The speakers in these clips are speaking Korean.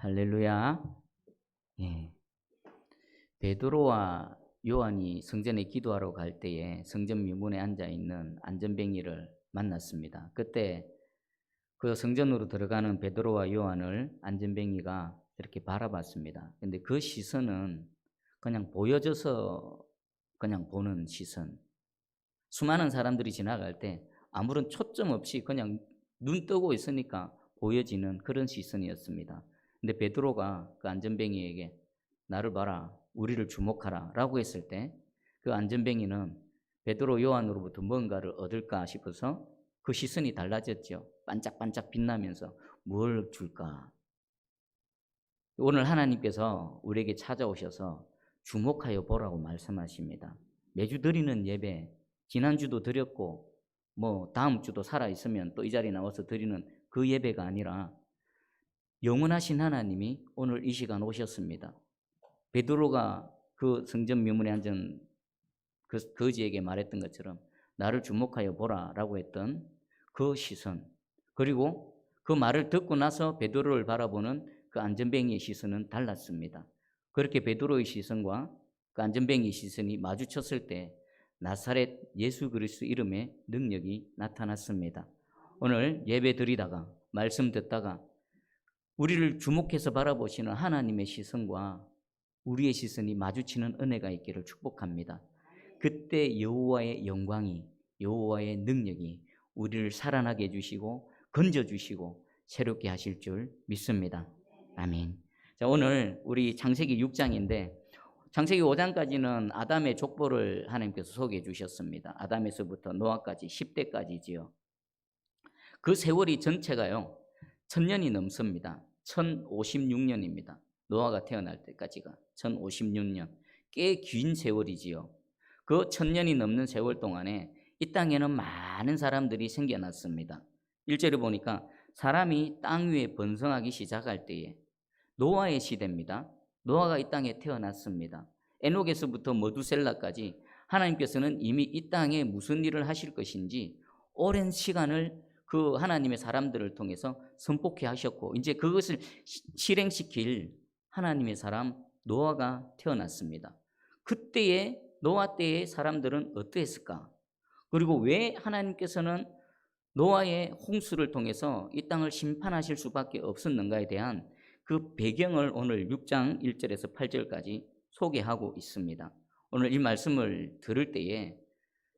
할렐루야. 예. 베드로와 요한이 성전에 기도하러 갈 때에 성전 미문에 앉아 있는 안전뱅이를 만났습니다. 그때 그 성전으로 들어가는 베드로와 요한을 안전뱅이가 이렇게 바라봤습니다. 근데 그 시선은 그냥 보여져서 그냥 보는 시선. 수많은 사람들이 지나갈 때 아무런 초점 없이 그냥 눈 뜨고 있으니까 보여지는 그런 시선이었습니다. 근데 베드로가 그 안전뱅이에게 나를 봐라, 우리를 주목하라 라고 했을 때 그 안전뱅이는 베드로 요한으로부터 뭔가를 얻을까 싶어서 그 시선이 달라졌죠. 반짝반짝 빛나면서 뭘 줄까? 오늘 하나님께서 우리에게 찾아오셔서 주목하여 보라고 말씀하십니다. 매주 드리는 예배, 지난주도 드렸고 다음 주도 살아있으면 또 이 자리에 나와서 드리는 그 예배가 아니라 영원하신 하나님이 오늘 이 시간 오셨습니다. 베드로가 그 성전 미문에 앉은 그 거지에게 말했던 것처럼 나를 주목하여 보라라고 했던 그 시선, 그리고 그 말을 듣고 나서 베드로를 바라보는 그 안전뱅이의 시선은 달랐습니다. 그렇게 베드로의 시선과 그 안전뱅이의 시선이 마주쳤을 때 나사렛 예수 그리스도 이름의 능력이 나타났습니다. 오늘 예배 드리다가 말씀 듣다가 우리를 주목해서 바라보시는 하나님의 시선과 우리의 시선이 마주치는 은혜가 있기를 축복합니다. 그때 여호와의 영광이, 여호와의 능력이 우리를 살아나게 해주시고 건져주시고 새롭게 하실 줄 믿습니다. 아멘. 자, 오늘 우리 창세기 6장인데 창세기 5장까지는 아담의 족보를 하나님께서 소개해 주셨습니다. 아담에서부터 노아까지 10대까지지요. 그 세월이 전체가요 1000년이 넘습니다. 1056년입니다. 노아가 태어날 때까지가 1056년, 꽤 긴 세월이지요. 그 1000년이 넘는 세월 동안에 이 땅에는 많은 사람들이 생겨났습니다. 1절에 보니까 사람이 땅 위에 번성하기 시작할 때에 노아의 시대입니다. 노아가 이 땅에 태어났습니다. 에녹에서부터 머두셀라까지 하나님께서는 이미 이 땅에 무슨 일을 하실 것인지 오랜 시간을 그 하나님의 사람들을 통해서 선포케 하셨고 이제 그것을 실행시킬 하나님의 사람 노아가 태어났습니다. 그때의 노아 때의 사람들은 어떠했을까? 그리고 왜 하나님께서는 노아의 홍수를 통해서 이 땅을 심판하실 수밖에 없었는가에 대한 그 배경을 오늘 6장 1절에서 8절까지 소개하고 있습니다. 오늘 이 말씀을 들을 때에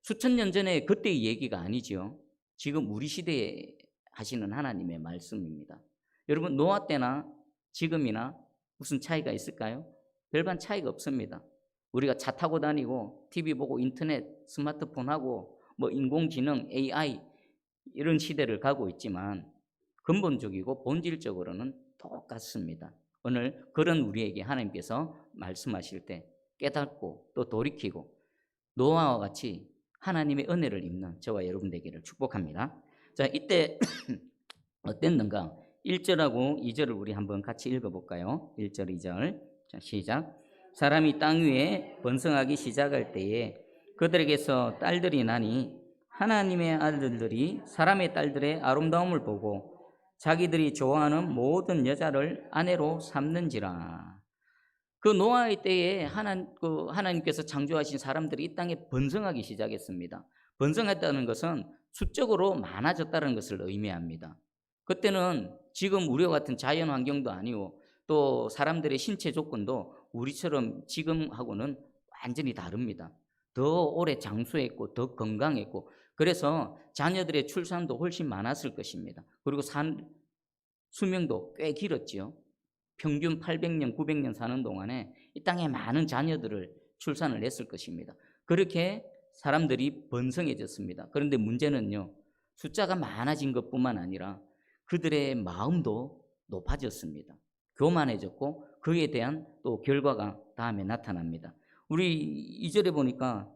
수천 년 전에 그때의 얘기가 아니죠. 지금 우리 시대에 하시는 하나님의 말씀입니다. 여러분 노아 때나 지금이나 무슨 차이가 있을까요? 별반 차이가 없습니다. 우리가 차 타고 다니고 TV 보고 인터넷, 스마트폰 하고 인공지능, AI 이런 시대를 가고 있지만 근본적이고 본질적으로는 똑같습니다. 오늘 그런 우리에게 하나님께서 말씀하실 때 깨닫고 또 돌이키고 노아와 같이 하나님의 은혜를 입는 저와 여러분 되기를 축복합니다. 자, 이때 어땠는가? 1절하고 2절을 우리 한번 같이 읽어볼까요? 1절, 2절. 자, 시작. 사람이 땅 위에 번성하기 시작할 때에 그들에게서 딸들이 나니 하나님의 아들들이 사람의 딸들의 아름다움을 보고 자기들이 좋아하는 모든 여자를 아내로 삼는지라. 그 노아의 때에 하나님께서 창조하신 사람들이 이 땅에 번성하기 시작했습니다. 번성했다는 것은 수적으로 많아졌다는 것을 의미합니다. 그때는 지금 우리와 같은 자연 환경도 아니고 또 사람들의 신체 조건도 우리처럼 지금하고는 완전히 다릅니다. 더 오래 장수했고 더 건강했고 그래서 자녀들의 출산도 훨씬 많았을 것입니다. 그리고 수명도 꽤 길었지요. 평균 800년, 900년 사는 동안에 이 땅에 많은 자녀들을 출산을 했을 것입니다. 그렇게 사람들이 번성해졌습니다. 그런데 문제는요, 숫자가 많아진 것뿐만 아니라 그들의 마음도 높아졌습니다. 교만해졌고 그에 대한 또 결과가 다음에 나타납니다. 우리 2절에 보니까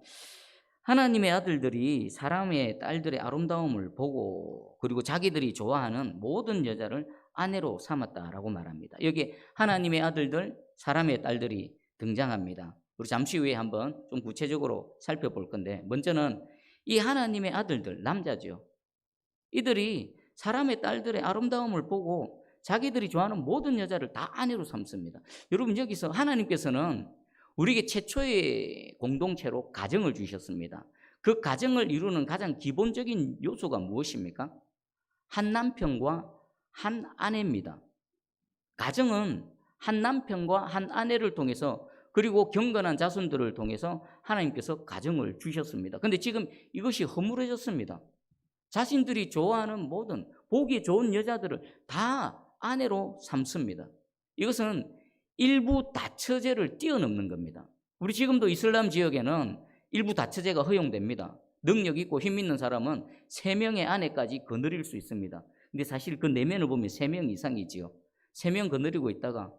하나님의 아들들이 사람의 딸들의 아름다움을 보고 그리고 자기들이 좋아하는 모든 여자를 아내로 삼았다라고 말합니다. 여기 하나님의 아들들, 사람의 딸들이 등장합니다. 우리 잠시 후에 한번 좀 구체적으로 살펴볼 건데 먼저는 이 하나님의 아들들, 남자죠. 이들이 사람의 딸들의 아름다움을 보고 자기들이 좋아하는 모든 여자를 다 아내로 삼습니다. 여러분, 여기서 하나님께서는 우리에게 최초의 공동체로 가정을 주셨습니다. 그 가정을 이루는 가장 기본적인 요소가 무엇입니까? 한 남편과 한 아내입니다. 가정은 한 남편과 한 아내를 통해서, 그리고 경건한 자손들을 통해서 하나님께서 가정을 주셨습니다. 그런데 지금 이것이 허물어졌습니다. 자신들이 좋아하는 모든 보기 좋은 여자들을 다 아내로 삼습니다. 이것은 일부 다처제를 뛰어넘는 겁니다. 우리 지금도 이슬람 지역에는 일부 다처제가 허용됩니다. 능력 있고 힘 있는 사람은 3명의 아내까지 거느릴 수 있습니다. 근데 사실 그 내면을 보면 3명 이상이지요. 3명 거느리고 있다가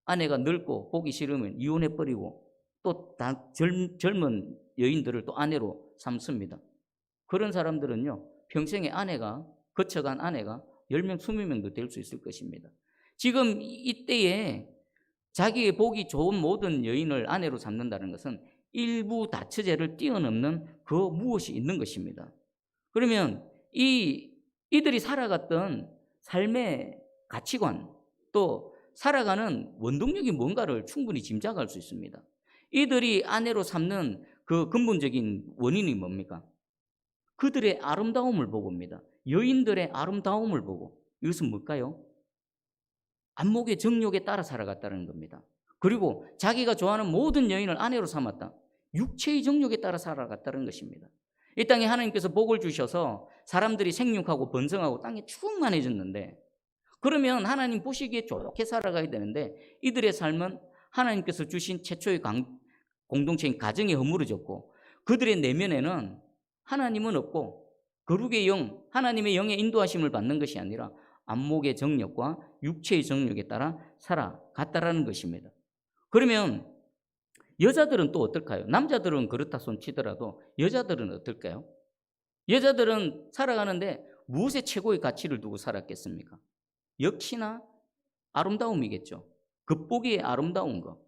아내가 늙고 보기 싫으면 이혼해버리고 또 젊은 여인들을 또 아내로 삼습니다. 그런 사람들은요, 평생에 거쳐간 아내가 10명, 20명도 될 수 있을 것입니다. 지금 이때에 자기의 보기 좋은 모든 여인을 아내로 삼는다는 것은 일부 다처제를 뛰어넘는 그 무엇이 있는 것입니다. 그러면 이들이 살아갔던 삶의 가치관, 또 살아가는 원동력이 뭔가를 충분히 짐작할 수 있습니다. 이들이 아내로 삼는 그 근본적인 원인이 뭡니까? 그들의 아름다움을 보고입니다. 여인들의 아름다움을 보고. 이것은 뭘까요? 안목의 정욕에 따라 살아갔다는 겁니다. 그리고 자기가 좋아하는 모든 여인을 아내로 삼았다. 육체의 정욕에 따라 살아갔다는 것입니다. 이 땅에 하나님께서 복을 주셔서 사람들이 생육하고 번성하고 땅에 충만해졌는데, 그러면 하나님 보시기에 좋게 살아가야 되는데 이들의 삶은 하나님께서 주신 최초의 공동체인 가정이 허물어졌고, 그들의 내면에는 하나님은 없고 거룩의 영, 하나님의 영의 인도하심을 받는 것이 아니라 안목의 정욕과 육체의 정욕에 따라 살아갔다라는 것입니다. 그러면 여자들은 또 어떨까요? 남자들은 그렇다 손치더라도 여자들은 어떨까요? 여자들은 살아가는데 무엇에 최고의 가치를 두고 살았겠습니까? 역시나 아름다움이겠죠. 겉보기에 아름다운 것.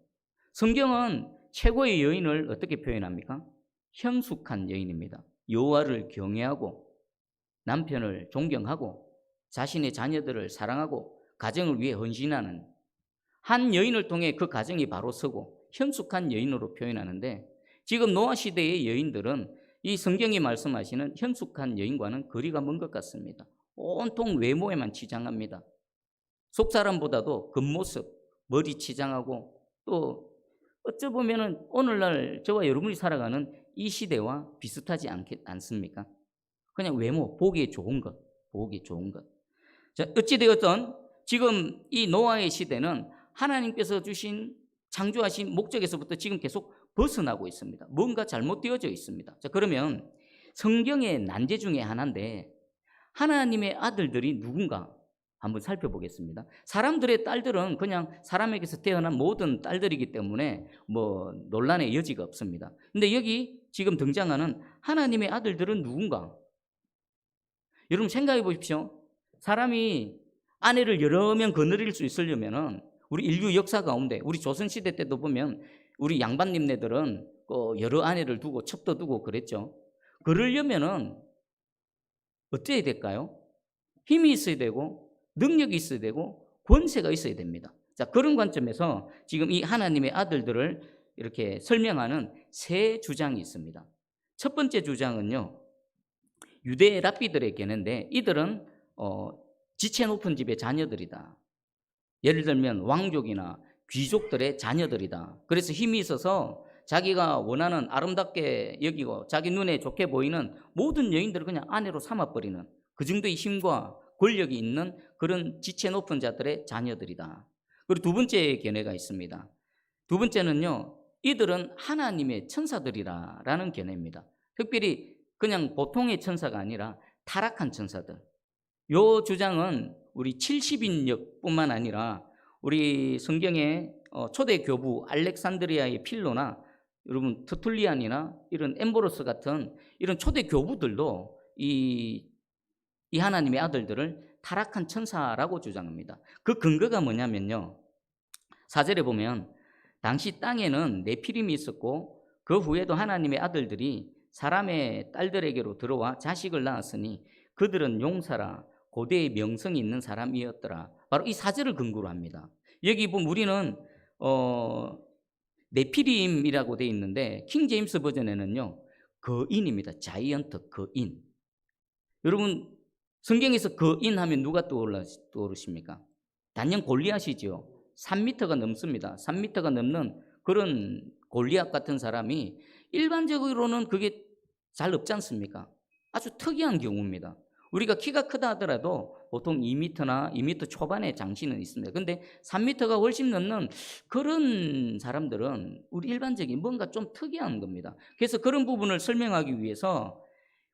성경은 최고의 여인을 어떻게 표현합니까? 현숙한 여인입니다. 여호와를 경외하고 남편을 존경하고 자신의 자녀들을 사랑하고 가정을 위해 헌신하는 한 여인을 통해 그 가정이 바로 서고 현숙한 여인으로 표현하는데, 지금 노아 시대의 여인들은 이 성경이 말씀하시는 현숙한 여인과는 거리가 먼 것 같습니다. 온통 외모에만 치장합니다. 속사람보다도 겉모습, 머리 치장하고, 또 어쩌 보면은 오늘날 저와 여러분이 살아가는 이 시대와 비슷하지 않습니까? 그냥 외모, 보기에 좋은 것, 보기 좋은 것. 자, 어찌되었든 지금 이 노아의 시대는 하나님께서 주신 창조하신 목적에서부터 지금 계속 벗어나고 있습니다. 뭔가 잘못되어져 있습니다. 자, 그러면 성경의 난제 중에 하나인데 하나님의 아들들이 누군가 한번 살펴보겠습니다. 사람들의 딸들은 그냥 사람에게서 태어난 모든 딸들이기 때문에 뭐 논란의 여지가 없습니다. 근데 여기 지금 등장하는 하나님의 아들들은 누군가? 여러분 생각해 보십시오. 사람이 아내를 여러 명 거느릴 수 있으려면은 우리 인류 역사 가운데 우리 조선시대 때도 보면 우리 양반님네들은 여러 아내를 두고 첩도 두고 그랬죠. 그러려면은 어때야 될까요? 힘이 있어야 되고 능력이 있어야 되고 권세가 있어야 됩니다. 자, 그런 관점에서 지금 이 하나님의 아들들을 이렇게 설명하는 3 주장이 있습니다. 첫 번째 주장은요, 유대 랍비들의 견해인데 이들은 지체 높은 집의 자녀들이다. 예를 들면 왕족이나 귀족들의 자녀들이다. 그래서 힘이 있어서 자기가 원하는 아름답게 여기고 자기 눈에 좋게 보이는 모든 여인들을 그냥 아내로 삼아버리는 그 정도의 힘과 권력이 있는 그런 지체 높은 자들의 자녀들이다. 그리고 두 번째 견해가 있습니다. 두 번째는요, 이들은 하나님의 천사들이라는 견해입니다. 특별히 그냥 보통의 천사가 아니라 타락한 천사들. 이 주장은 우리 70인역뿐만 아니라 우리 성경의 초대 교부 알렉산드리아의 필로나 여러분 터툴리안이나 이런 엠보로스 같은 이런 초대 교부들도 이 하나님의 아들들을 타락한 천사라고 주장합니다. 그 근거가 뭐냐면요, 4절에 보면 당시 땅에는 네피림이 있었고 그 후에도 하나님의 아들들이 사람의 딸들에게로 들어와 자식을 낳았으니 그들은 용사라 고대의 명성이 있는 사람이었더라. 바로 이 사절을 근거로 합니다. 여기 보면 우리는 네피림이라고 되어 있는데 킹 제임스 버전에는요, 거인입니다. 자이언트 거인. 여러분 성경에서 거인 하면 누가 떠오르십니까? 단연 골리앗이죠. 3m가 넘습니다. 3m가 넘는 그런 골리앗 같은 사람이 일반적으로는 그게 잘 없지 않습니까? 아주 특이한 경우입니다. 우리가 키가 크다 하더라도 보통 2m나 2m 초반의 장신은 있습니다. 근데 3m가 훨씬 넘는 그런 사람들은 우리 일반적인 뭔가 좀 특이한 겁니다. 그래서 그런 부분을 설명하기 위해서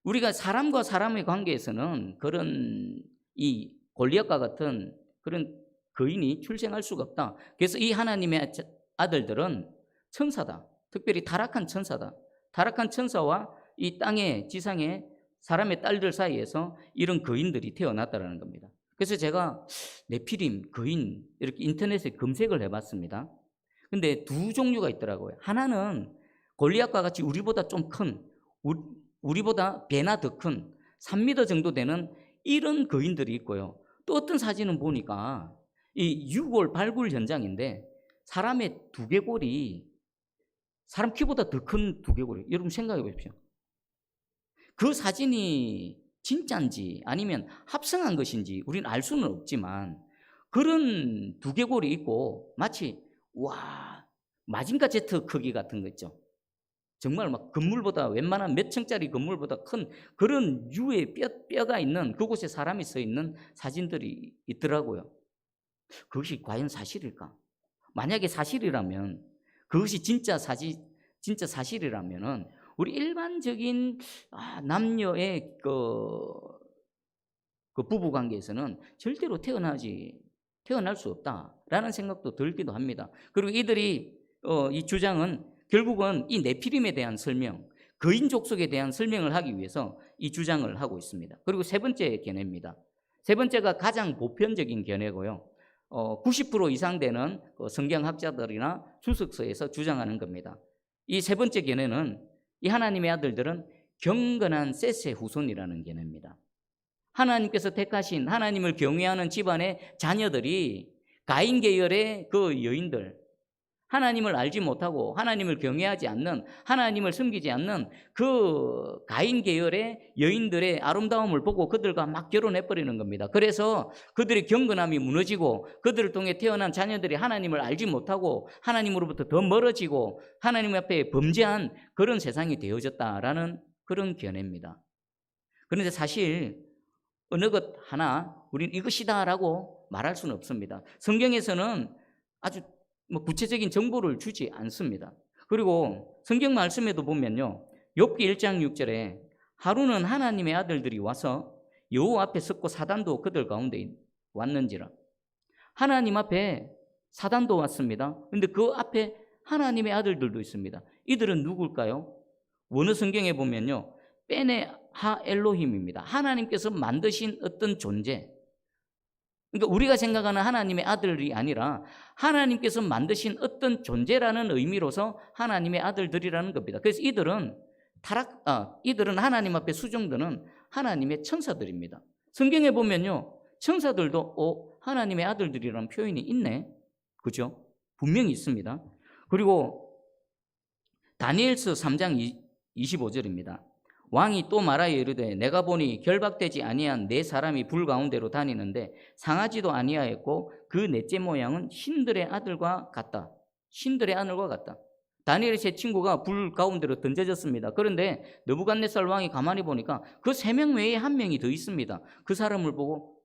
우리가 사람과 사람의 관계에서는 그런 이 골리앗과 같은 그런 거인이 출생할 수가 없다. 그래서 이 하나님의 아들들은 천사다. 특별히 타락한 천사다. 타락한 천사와 이 땅의 지상의 사람의 딸들 사이에서 이런 거인들이 태어났다는 겁니다. 그래서 제가 네피림, 거인 이렇게 인터넷에 검색을 해봤습니다. 근데 두 종류가 있더라고요. 하나는 골리앗과 같이 우리보다 좀 큰, 우리보다 배나 더 큰 3m 정도 되는 이런 거인들이 있고요. 또 어떤 사진은 보니까 이 유골 발굴 현장인데 사람의 두개골이 사람 키보다 더 큰 두개골이, 여러분 생각해 보십시오. 그 사진이 진짜인지 아니면 합성한 것인지 우리는 알 수는 없지만 그런 두개골이 있고 마치 마징가 제트 크기 같은 거 있죠. 정말 막 건물보다 웬만한 몇 층짜리 건물보다 큰 그런 유의 뼈가 있는 그곳에 사람이 서 있는 사진들이 있더라고요. 그것이 과연 사실일까? 만약에 사실이라면 그것이 진짜 사실이라면은 우리 일반적인 남녀의 그 부부 관계에서는 절대로 태어날 수 없다라는 생각도 들기도 합니다. 그리고 이들이 이 주장은 결국은 이 네피림에 대한 설명, 거인 족속에 대한 설명을 하기 위해서 이 주장을 하고 있습니다. 그리고 세 번째 견해입니다. 세 번째가 가장 보편적인 견해고요. 90% 이상 되는 성경학자들이나 주석서에서 주장하는 겁니다. 이 세 번째 견해는 이 하나님의 아들들은 경건한 셋의 후손이라는 견해입니다. 하나님께서 택하신 하나님을 경외하는 집안의 자녀들이 가인 계열의 그 여인들, 하나님을 알지 못하고 하나님을 경외하지 않는, 하나님을 섬기지 않는 그 가인 계열의 여인들의 아름다움을 보고 그들과 막 결혼해버리는 겁니다. 그래서 그들의 경건함이 무너지고 그들을 통해 태어난 자녀들이 하나님을 알지 못하고 하나님으로부터 더 멀어지고 하나님 앞에 범죄한 그런 세상이 되어졌다라는 그런 견해입니다. 그런데 사실 어느 것 하나 우리는 이것이다라고 말할 수는 없습니다. 성경에서는 아주 구체적인 정보를 주지 않습니다. 그리고 성경 말씀에도 보면요, 욥기 1장 6절에 하루는 하나님의 아들들이 와서 여호와 앞에 섰고 사단도 그들 가운데 왔는지라. 하나님 앞에 사단도 왔습니다. 그런데 그 앞에 하나님의 아들들도 있습니다. 이들은 누굴까요? 원어 성경에 보면요, 베네 하 엘로힘입니다. 하나님께서 만드신 어떤 존재. 그러니까 우리가 생각하는 하나님의 아들이 아니라 하나님께서 만드신 어떤 존재라는 의미로서 하나님의 아들들이라는 겁니다. 그래서 이들은 하나님 앞에 수종드는 하나님의 천사들입니다. 성경에 보면요, 천사들도 하나님의 아들들이라는 표현이 있네. 그죠? 분명히 있습니다. 그리고 다니엘서 3장 25절입니다. 왕이 또 말하여 이르되 내가 보니 결박되지 아니한 네 사람이 불 가운데로 다니는데 상하지도 아니하였고 그 넷째 모양은 신들의 아들과 같다. 신들의 아들과 같다. 다니엘의 세 친구가 불 가운데로 던져졌습니다. 그런데 느부갓네살 왕이 가만히 보니까 그 세 명 외에 한 명이 더 있습니다. 그 사람을 보고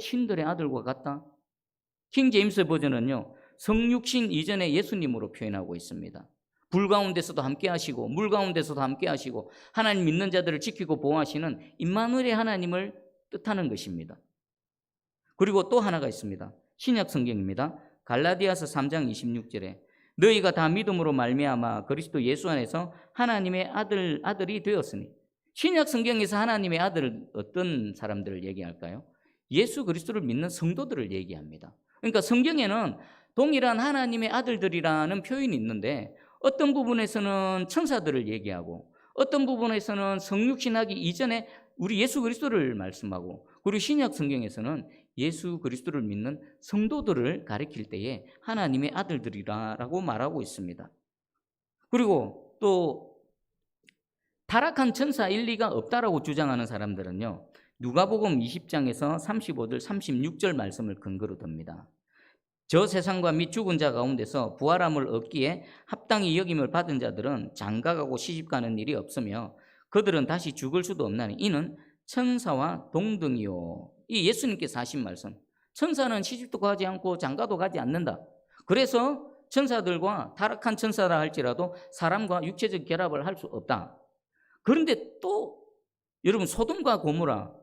신들의 아들과 같다. 킹 제임스 버전은요, 성육신 이전의 예수님으로 표현하고 있습니다. 불 가운데서도 함께 하시고 물 가운데서도 함께 하시고 하나님 믿는 자들을 지키고 보호하시는 임마누엘의 하나님을 뜻하는 것입니다. 그리고 또 하나가 있습니다. 신약 성경입니다. 갈라디아서 3장 26절에 너희가 다 믿음으로 말미암아 그리스도 예수 안에서 하나님의 아들이 되었으니. 신약 성경에서 하나님의 아들을 어떤 사람들을 얘기할까요? 예수 그리스도를 믿는 성도들을 얘기합니다. 그러니까 성경에는 동일한 하나님의 아들들이라는 표현이 있는데 어떤 부분에서는 천사들을 얘기하고 어떤 부분에서는 성육신하기 이전에 우리 예수 그리스도를 말씀하고 그리고 신약 성경에서는 예수 그리스도를 믿는 성도들을 가리킬 때에 하나님의 아들들이라고 말하고 있습니다. 그리고 또 타락한 천사 일리가 없다라고 주장하는 사람들은요, 누가복음 20장에서 35절 36절 말씀을 근거로 듭니다. 저 세상과 및 죽은 자 가운데서 부활함을 얻기에 합당히 여김을 받은 자들은 장가가고 시집가는 일이 없으며 그들은 다시 죽을 수도 없나니 이는 천사와 동등이요. 이 예수님께서 하신 말씀. 천사는 시집도 가지 않고 장가도 가지 않는다. 그래서 천사들과 타락한 천사라 할지라도 사람과 육체적 결합을 할 수 없다. 그런데 또 여러분, 소돔과 고모라,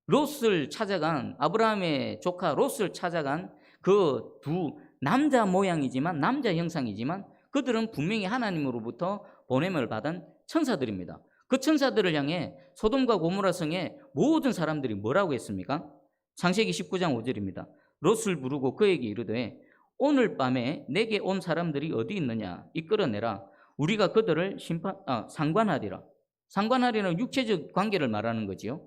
롯을 찾아간, 아브라함의 조카 롯을 찾아간 그 두 남자 모양이지만, 남자 형상이지만 그들은 분명히 하나님으로부터 보냄을 받은 천사들입니다. 그 천사들을 향해 소돔과 고모라 성의 모든 사람들이 뭐라고 했습니까? 창세기 19장 5절입니다. 롯을 부르고 그에게 이르되 오늘 밤에 내게 온 사람들이 어디 있느냐 이끌어내라. 우리가 그들을 상관하리라. 상관하리는 육체적 관계를 말하는 거지요.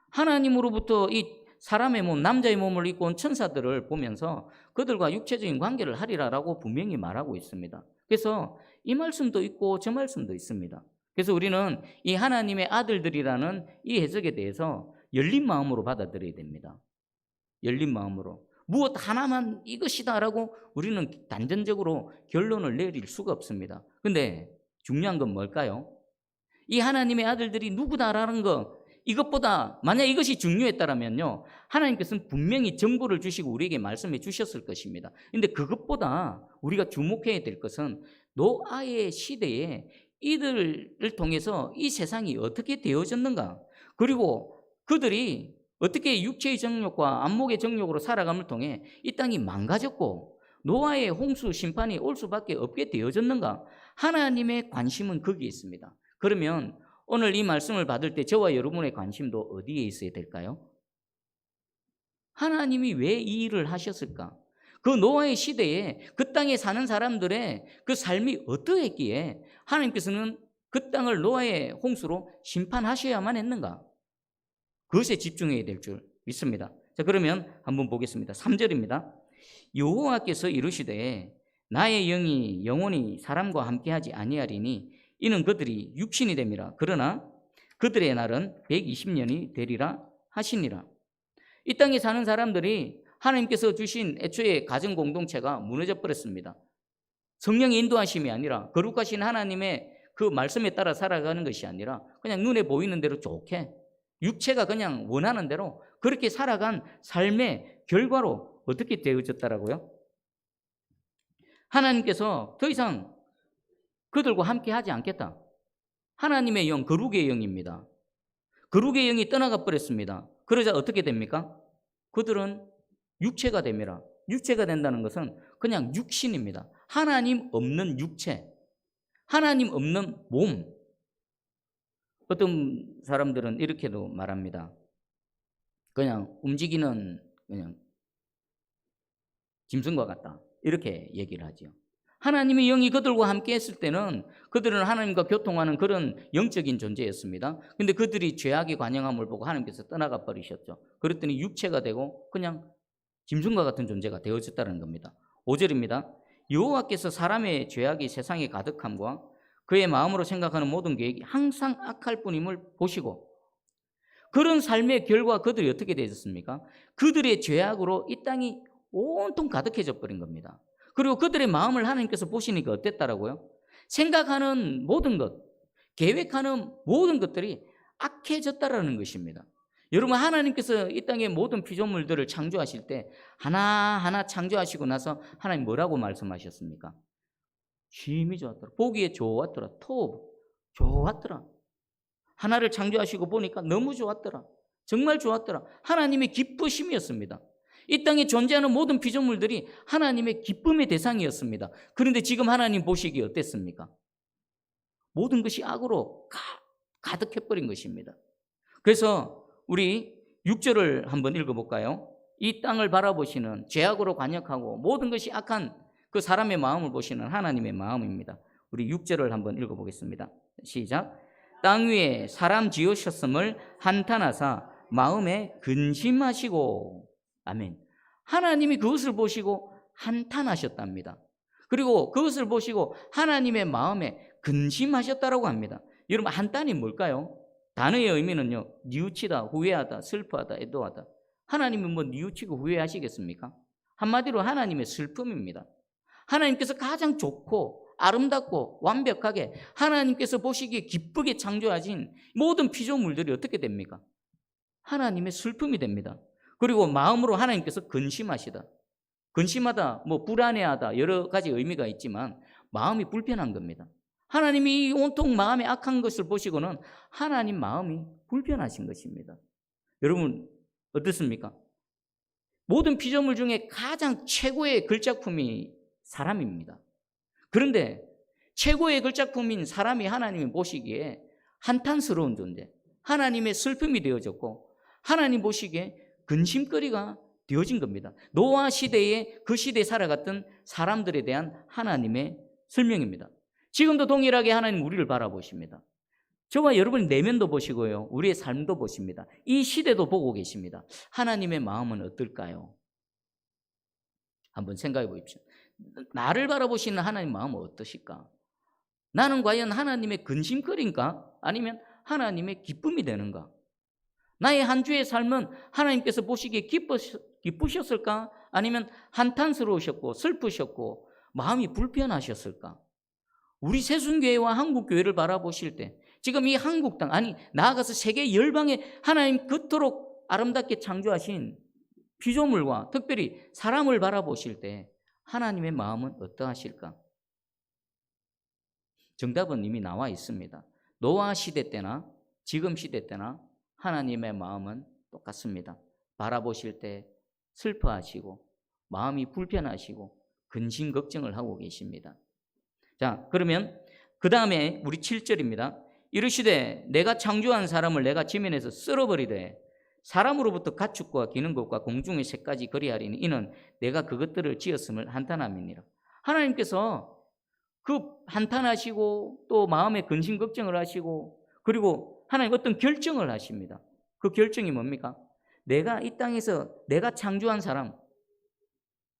하나님으로부터 이 사람의 몸, 남자의 몸을 입고 온 천사들을 보면서 그들과 육체적인 관계를 하리라라고 분명히 말하고 있습니다. 그래서 이 말씀도 있고 저 말씀도 있습니다. 그래서 우리는 이 하나님의 아들들이라는 이 해석에 대해서 열린 마음으로 받아들여야 됩니다. 열린 마음으로. 무엇 하나만 이것이다라고 우리는 단전적으로 결론을 내릴 수가 없습니다. 그런데 중요한 건 뭘까요? 이 하나님의 아들들이 누구다라는 거, 이것보다 만약 이것이 중요했다면요, 하나님께서는 분명히 정보를 주시고 우리에게 말씀해 주셨을 것입니다. 그런데 그것보다 우리가 주목해야 될 것은 노아의 시대에 이들을 통해서 이 세상이 어떻게 되어졌는가, 그리고 그들이 어떻게 육체의 정욕과 안목의 정욕으로 살아감을 통해 이 땅이 망가졌고 노아의 홍수 심판이 올 수밖에 없게 되어졌는가. 하나님의 관심은 거기에 있습니다. 그러면 오늘 이 말씀을 받을 때 저와 여러분의 관심도 어디에 있어야 될까요? 하나님이 왜 이 일을 하셨을까? 그 노아의 시대에 그 땅에 사는 사람들의 그 삶이 어떠했기에 하나님께서는 그 땅을 노아의 홍수로 심판하셔야만 했는가? 그것에 집중해야 될 줄 믿습니다. 자, 그러면 한번 보겠습니다. 3절입니다. 여호와께서 이르시되 나의 영이 영원히 사람과 함께하지 아니하리니 이는 그들이 육신이 됨이라. 그러나 그들의 날은 120년이 되리라 하시니라. 이 땅에 사는 사람들이 하나님께서 주신 애초에 가정 공동체가 무너져 버렸습니다. 성령의 인도하심이 아니라 거룩하신 하나님의 그 말씀에 따라 살아가는 것이 아니라 그냥 눈에 보이는 대로 좋게 육체가 그냥 원하는 대로 그렇게 살아간 삶의 결과로 어떻게 되어졌다라고요? 하나님께서 더 이상 그들과 함께 하지 않겠다. 하나님의 영, 거룩의 영입니다. 거룩의 영이 떠나가 버렸습니다. 그러자 어떻게 됩니까? 그들은 육체가 됩니다. 육체가 된다는 것은 그냥 육신입니다. 하나님 없는 육체, 하나님 없는 몸. 어떤 사람들은 이렇게도 말합니다. 그냥 움직이는 그냥 짐승과 같다. 이렇게 얘기를 하죠. 하나님의 영이 그들과 함께 했을 때는 그들은 하나님과 교통하는 그런 영적인 존재였습니다. 그런데 그들이 죄악의 관영함을 보고 하나님께서 떠나가 버리셨죠. 그랬더니 육체가 되고 그냥 짐승과 같은 존재가 되어졌다는 겁니다. 5절입니다. 여호와께서 사람의 죄악이 세상에 가득함과 그의 마음으로 생각하는 모든 계획이 항상 악할 뿐임을 보시고, 그런 삶의 결과 그들이 어떻게 되었습니까? 그들의 죄악으로 이 땅이 온통 가득해져 버린 겁니다. 그리고 그들의 마음을 하나님께서 보시니까 어땠다라고요? 생각하는 모든 것, 계획하는 모든 것들이 악해졌다라는 것입니다. 여러분, 하나님께서 이 땅의 모든 피조물들을 창조하실 때 하나하나 창조하시고 나서 하나님 뭐라고 말씀하셨습니까? 심히 좋았더라. 보기에 좋았더라. 좋았더라. 하나를 창조하시고 보니까 너무 좋았더라. 정말 좋았더라. 하나님의 기쁘심이었습니다. 이 땅에 존재하는 모든 피조물들이 하나님의 기쁨의 대상이었습니다. 그런데 지금 하나님 보시기에 어땠습니까? 모든 것이 악으로 가득해버린 것입니다. 그래서 우리 6절을 한번 읽어볼까요? 이 땅을 바라보시는, 죄악으로 관역하고 모든 것이 악한 그 사람의 마음을 보시는 하나님의 마음입니다. 우리 6절을 한번 읽어보겠습니다. 시작. 땅 위에 사람 지으셨음을 한탄하사 마음에 근심하시고, 아멘. 하나님이 그것을 보시고 한탄하셨답니다. 그리고 그것을 보시고 하나님의 마음에 근심하셨다라고 합니다. 여러분, 한탄이 뭘까요? 단어의 의미는요, 뉘우치다, 후회하다, 슬퍼하다, 애도하다. 하나님은 뭐 뉘우치고 후회하시겠습니까? 한마디로 하나님의 슬픔입니다. 하나님께서 가장 좋고 아름답고 완벽하게 하나님께서 보시기에 기쁘게 창조하신 모든 피조물들이 어떻게 됩니까? 하나님의 슬픔이 됩니다. 그리고 마음으로 하나님께서 근심하시다. 근심하다, 뭐 불안해하다, 여러 가지 의미가 있지만 마음이 불편한 겁니다. 하나님이 온통 마음에 악한 것을 보시고는 하나님 마음이 불편하신 것입니다. 여러분, 어떻습니까? 모든 피조물 중에 가장 최고의 글작품이 사람입니다. 그런데 최고의 글작품인 사람이 하나님이 보시기에 한탄스러운 존재, 하나님의 슬픔이 되어졌고 하나님 보시기에 근심거리가 되어진 겁니다. 노아 시대에 그 시대에 살아갔던 사람들에 대한 하나님의 설명입니다. 지금도 동일하게 하나님 우리를 바라보십니다. 저와 여러분 내면도 보시고요, 우리의 삶도 보십니다. 이 시대도 보고 계십니다. 하나님의 마음은 어떨까요? 한번 생각해 보십시오. 나를 바라보시는 하나님 마음은 어떠실까? 나는 과연 하나님의 근심거리인가? 아니면 하나님의 기쁨이 되는가? 나의 한 주의 삶은 하나님께서 보시기에 기쁘셨을까? 아니면 한탄스러우셨고 슬프셨고 마음이 불편하셨을까? 우리 새순교회와 한국교회를 바라보실 때 지금 이 한국 땅, 아니 나아가서 세계 열방에 하나님 그토록 아름답게 창조하신 피조물과 특별히 사람을 바라보실 때 하나님의 마음은 어떠하실까? 정답은 이미 나와 있습니다. 노아 시대 때나 지금 시대 때나 하나님의 마음은 똑같습니다. 바라보실 때 슬퍼하시고 마음이 불편하시고 근심 걱정을 하고 계십니다. 자, 그러면 그 다음에 우리 7절입니다. 이르시되 내가 창조한 사람을 내가 지면에서 쓸어버리되 사람으로부터 가축과 기는 것과 공중의 새까지 거리하리니 이는 내가 그것들을 지었음을 한탄함이니라. 하나님께서 그 한탄하시고 또 마음에 근심 걱정을 하시고 그리고 하나님 어떤 결정을 하십니다. 그 결정이 뭡니까? 내가 이 땅에서 내가 창조한 사람,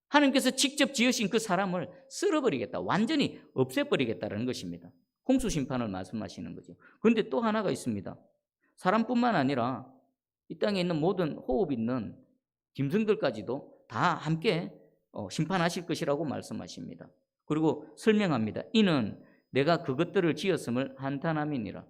하나님께서 직접 지으신 그 사람을 쓸어버리겠다, 완전히 없애버리겠다는 것입니다. 홍수심판을 말씀하시는 거죠. 그런데 또 하나가 있습니다. 사람뿐만 아니라 이 땅에 있는 모든 호흡 있는 짐승들까지도 다 함께 심판하실 것이라고 말씀하십니다. 그리고 설명합니다. 이는 내가 그것들을 지었음을 한탄함이니라.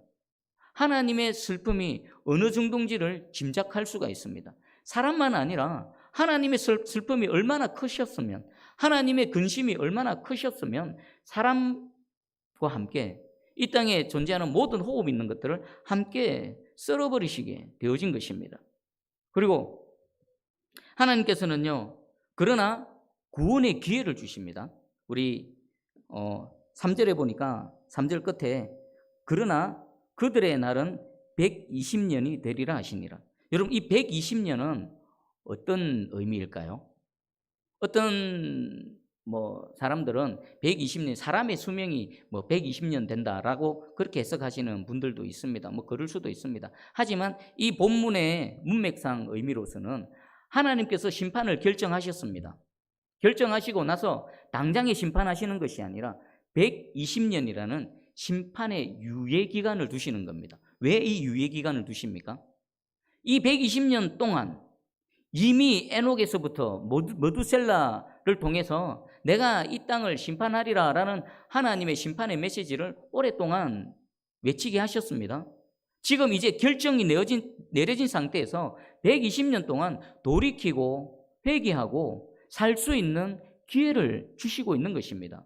하나님의 슬픔이 어느 정도인지를 짐작할 수가 있습니다. 사람만 아니라 하나님의 슬픔이 얼마나 크셨으면, 하나님의 근심이 얼마나 크셨으면 사람과 함께 이 땅에 존재하는 모든 호흡 있는 것들을 함께 썰어버리시게 되어진 것입니다. 그리고 하나님께서는요, 그러나 구원의 기회를 주십니다. 우리 3절에 보니까 3절 끝에 그러나 그들의 날은 120년이 되리라 하시니라. 여러분, 이 120년은 어떤 의미일까요? 어떤 사람들은 120년, 사람의 수명이 120년 된다라고 그렇게 해석하시는 분들도 있습니다. 그럴 수도 있습니다. 하지만 이 본문의 문맥상 의미로서는 하나님께서 심판을 결정하셨습니다. 결정하시고 나서 당장에 심판하시는 것이 아니라 120년이라는 심판의 유예기간을 두시는 겁니다. 왜 이 유예기간을 두십니까? 이 120년 동안 이미 에녹에서부터 머두셀라를 통해서 내가 이 땅을 심판하리라 라는 하나님의 심판의 메시지를 오랫동안 외치게 하셨습니다. 지금 이제 결정이 내려진 상태에서 120년 동안 돌이키고 회개하고 살 수 있는 기회를 주시고 있는 것입니다.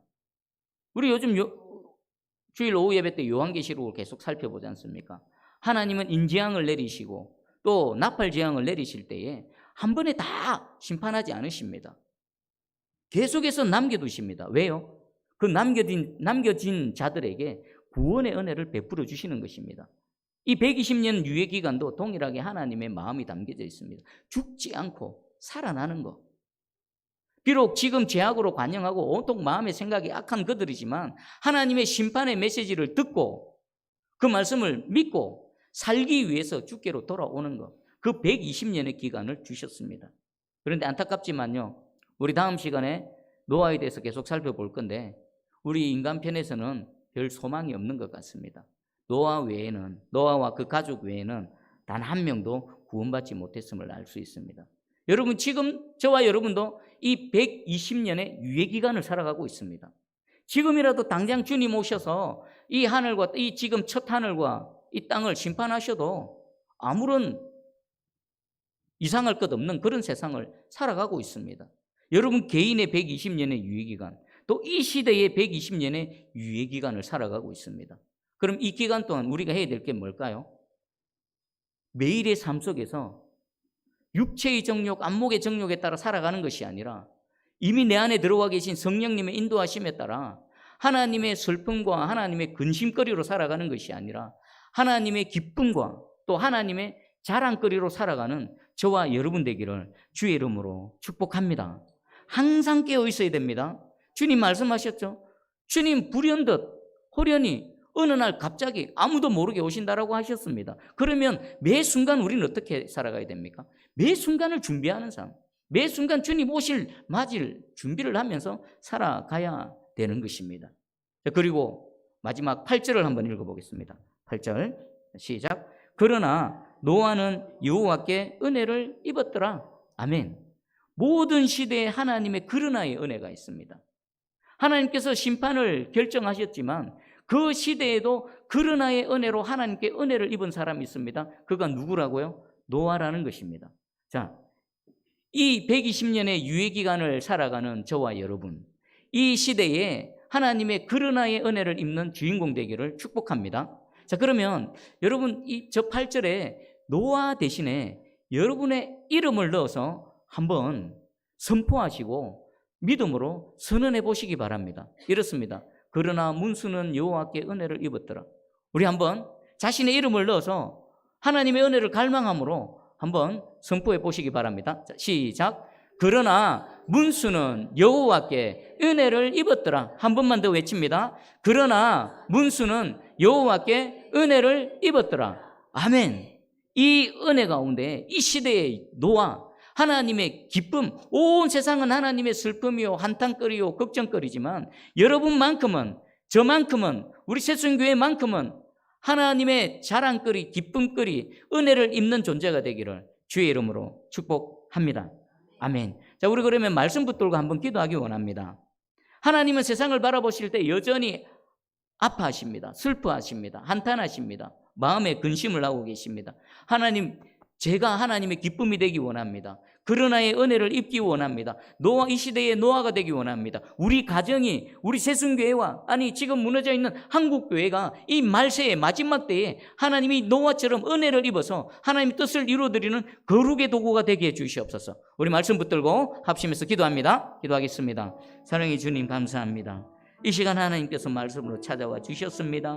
우리 요즘 주일 오후 예배 때 요한계시록을 계속 살펴보지 않습니까? 하나님은 인재앙을 내리시고 또 나팔재앙을 내리실 때에 한 번에 다 심판하지 않으십니다. 계속해서 남겨두십니다. 왜요? 그 남겨진 자들에게 구원의 은혜를 베풀어 주시는 것입니다. 이 120년 유예 기간도 동일하게 하나님의 마음이 담겨져 있습니다. 죽지 않고 살아나는 것. 비록 지금 죄악으로 관영하고 온통 마음의 생각이 악한 그들이지만 하나님의 심판의 메시지를 듣고 그 말씀을 믿고 살기 위해서 주께로 돌아오는 것. 그 120년의 기간을 주셨습니다. 그런데 안타깝지만요, 우리 다음 시간에 노아에 대해서 계속 살펴볼 건데 우리 인간 편에서는 별 소망이 없는 것 같습니다. 노아와 그 가족 외에는 단 한 명도 구원받지 못했음을 알 수 있습니다. 여러분, 지금 저와 여러분도 이 120년의 유예기간을 살아가고 있습니다. 지금이라도 당장 주님 오셔서 이 하늘과 이 지금 첫 하늘과 이 땅을 심판하셔도 아무런 이상할 것 없는 그런 세상을 살아가고 있습니다. 여러분 개인의 120년의 유예기간, 또 이 시대의 120년의 유예기간을 살아가고 있습니다. 그럼 이 기간 동안 우리가 해야 될 게 뭘까요? 매일의 삶 속에서 육체의 정욕, 안목의 정욕에 따라 살아가는 것이 아니라 이미 내 안에 들어와 계신 성령님의 인도하심에 따라 하나님의 슬픔과 하나님의 근심거리로 살아가는 것이 아니라 하나님의 기쁨과 또 하나님의 자랑거리로 살아가는 저와 여러분 되기를 주의 이름으로 축복합니다. 항상 깨어 있어야 됩니다. 주님 말씀하셨죠. 주님 불현듯 호련히 어느 날 갑자기 아무도 모르게 오신다라고 하셨습니다. 그러면 매 순간 우리는 어떻게 살아가야 됩니까? 매 순간을 준비하는 삶, 매 순간 주님 맞을 준비를 하면서 살아가야 되는 것입니다. 그리고 마지막 8절을 한번 읽어보겠습니다. 8절 시작. 그러나 노아는 여호와께 은혜를 입었더라. 아멘. 모든 시대에 하나님의 그러나의 은혜가 있습니다. 하나님께서 심판을 결정하셨지만 그 시대에도 그러나의 은혜로 하나님께 은혜를 입은 사람이 있습니다. 그가 누구라고요? 노아라는 것입니다. 자, 이 120년의 유예기간을 살아가는 저와 여러분, 이 시대에 하나님의 그러나의 은혜를 입는 주인공 되기를 축복합니다. 자, 그러면 여러분 저 8절에 노아 대신에 여러분의 이름을 넣어서 한번 선포하시고 믿음으로 선언해 보시기 바랍니다. 이렇습니다. 그러나 문수는 여호와께 은혜를 입었더라. 우리 한번 자신의 이름을 넣어서 하나님의 은혜를 갈망함으로 한번 선포해 보시기 바랍니다. 자, 시작. 그러나 문수는 여호와께 은혜를 입었더라. 한 번만 더 외칩니다. 그러나 문수는 여호와께 은혜를 입었더라. 아멘. 이 은혜 가운데 이 시대의 노아, 하나님의 기쁨, 온 세상은 하나님의 슬픔이요 한탄거리요 걱정거리지만 여러분만큼은, 저만큼은, 우리 새순교회만큼은 하나님의 자랑거리, 기쁨거리, 은혜를 입는 존재가 되기를 주의 이름으로 축복합니다. 아멘. 자, 우리 그러면 말씀 붙들고 한번 기도하기 원합니다. 하나님은 세상을 바라보실 때 여전히 아파하십니다. 슬퍼하십니다. 한탄하십니다. 마음에 근심을 하고 계십니다. 하나님, 제가 하나님의 기쁨이 되기 원합니다. 그러나의 은혜를 입기 원합니다. 이 시대의 노아가 되기 원합니다. 우리 가정이, 우리 새순교회와 지금 무너져 있는 한국교회가 이 말세의 마지막 때에 하나님이 노아처럼 은혜를 입어서 하나님의 뜻을 이루어드리는 거룩의 도구가 되게 해주시옵소서. 우리 말씀 붙들고 합심해서 기도하겠습니다. 사랑의 주님 감사합니다. 이 시간 하나님께서 말씀으로 찾아와 주셨습니다.